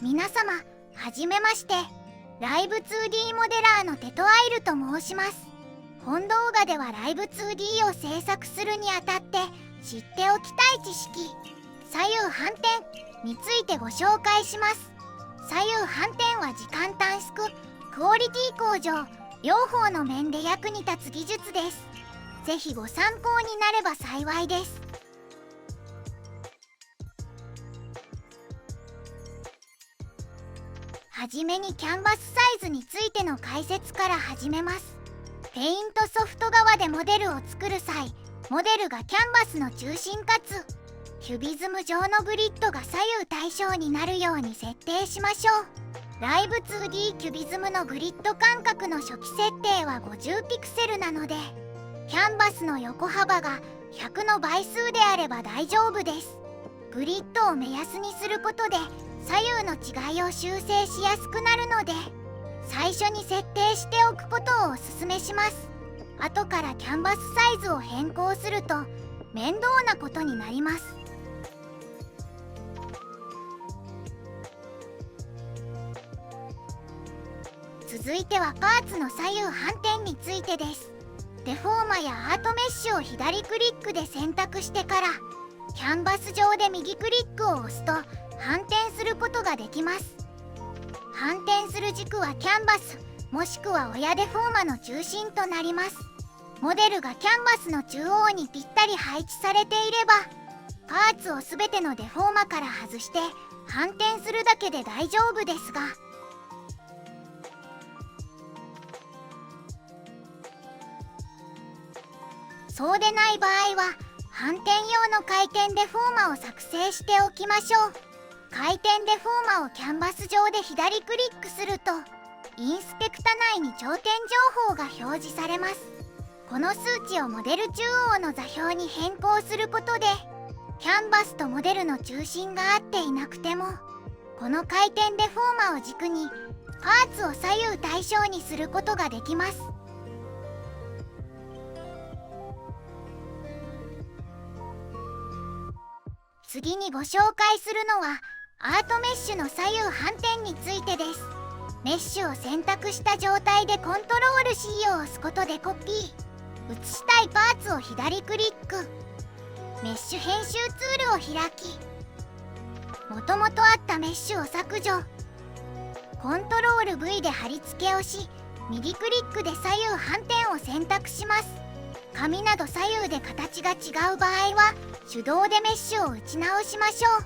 皆様、はじめまして。ライブ 2D モデラーのテトアイルと申します。本動画ではライブ 2D を制作するにあたって知っておきたい知識、左右反転についてご紹介します。左右反転は時間短縮、クオリティ向上、両方の面で役に立つ技術です。ぜひご参考になれば幸いです。はじめにキャンバスサイズについての解説から始めます。ペイントソフト側でモデルを作る際、モデルがキャンバスの中心かつキュビズム上のグリッドが左右対称になるように設定しましょう。ライブ 2D キュビズムのグリッド間隔の初期設定は50ピクセルなので、キャンバスの横幅が100の倍数であれば大丈夫です。グリッドを目安にすることで左右の違いを修正しやすくなるので、最初に設定しておくことをおすすめします。後からキャンバスサイズを変更すると面倒なことになります。続いてはパーツの左右反転についてです。デフォーマやアートメッシュを左クリックで選択してから、キャンバス上で右クリックを押すと反転することができます。反転する軸はキャンバスもしくは親デフォーマの中心となります。モデルがキャンバスの中央にぴったり配置されていれば、パーツを全てのデフォーマから外して反転するだけで大丈夫ですが、そうでない場合は反転用の回転デフォーマを作成しておきましょう。回転デフォーマをキャンバス上で左クリックすると、インスペクタ内に頂点情報が表示されます。この数値をモデル中央の座標に変更することで、キャンバスとモデルの中心が合っていなくても、この回転デフォーマを軸にパーツを左右対称にすることができます。次にご紹介するのはアートメッシュの左右反転についてです。メッシュを選択した状態でコントロール C を押すことでコピー、写したいパーツを左クリック、メッシュ編集ツールを開き、もともとあったメッシュを削除、コントロール V で貼り付けをし、右クリックで左右反転を選択します。紙など左右で形が違う場合は手動でメッシュを打ち直しましょう。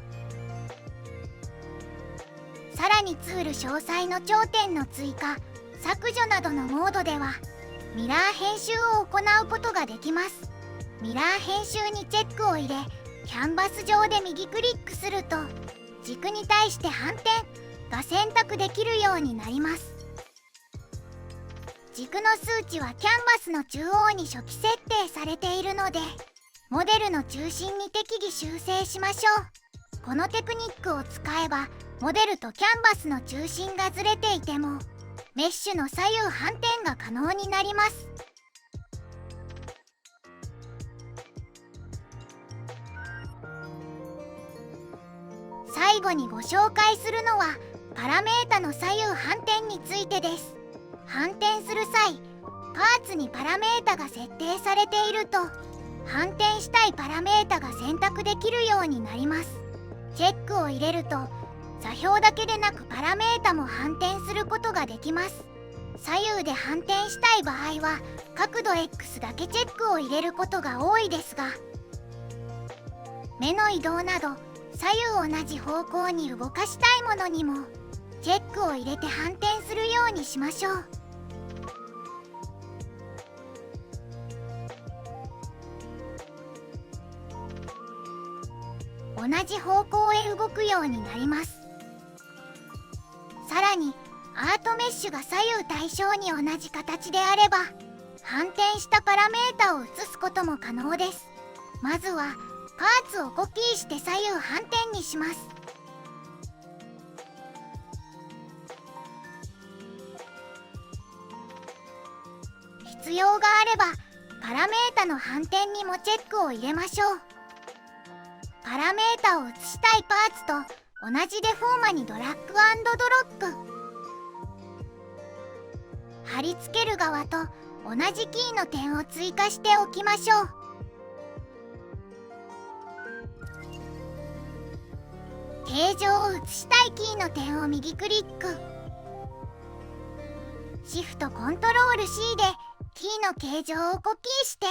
さらにツール詳細の頂点の追加、削除などのモードではミラー編集を行うことができます。ミラー編集にチェックを入れ、キャンバス上で右クリックすると軸に対して反転が選択できるようになります。軸の数値はキャンバスの中央に初期設定されているので、モデルの中心に適宜修正しましょう。このテクニックを使えば、モデルとキャンバスの中心がずれていても、メッシュの左右反転が可能になります。最後にご紹介するのは、パラメータの左右反転についてです。反転する際、パーツにパラメータが設定されていると、反転したいパラメータが選択できるようになります。チェックを入れると、座標だけでなくパラメータも反転することができます。左右で反転したい場合は、角度 X だけチェックを入れることが多いですが、目の移動など、左右同じ方向に動かしたいものにも、チェックを入れて反転するようにしましょう。同じ方向へ動くようになります。さらにアートメッシュが左右対称に同じ形であれば、反転したパラメータを移すことも可能です。まずはパーツをコピーして左右反転にします。必要があればパラメータの反転にもチェックを入れましょう。パラメータを移したいパーツと同じデフォーマにドラッグ&ドロップ。貼り付ける側と同じキーの点を追加しておきましょう。形状を写したいキーの点を右クリック。シフトコントロール C でキーの形状をコピーして、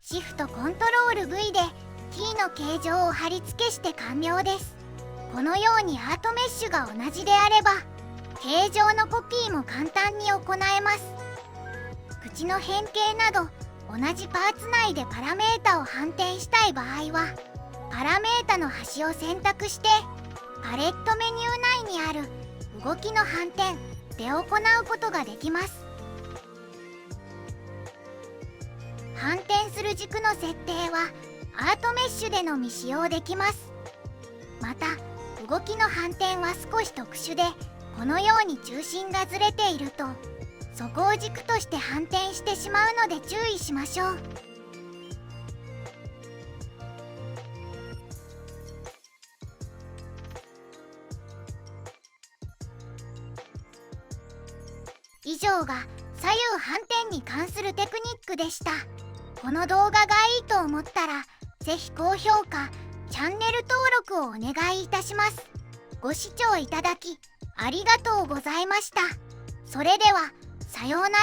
シフトコントロール V でキーの形状を貼り付けして完了です。このようにアートメッシュが同じであれば、形状のコピーも簡単に行えます。口の変形など同じパーツ内でパラメータを反転したい場合は、パラメータの端を選択してパレットメニュー内にある動きの反転で行うことができます。反転する軸の設定はアートメッシュでのみ使用できます。また動きの反転は少し特殊で、このように中心がずれているとそこを軸として反転してしまうので注意しましょう。以上が左右反転に関するテクニックでした。この動画がいいと思ったら、ぜひ高評価、チャンネル登録をお願いいたします。ご視聴いただきありがとうございました。それでは、さようなら。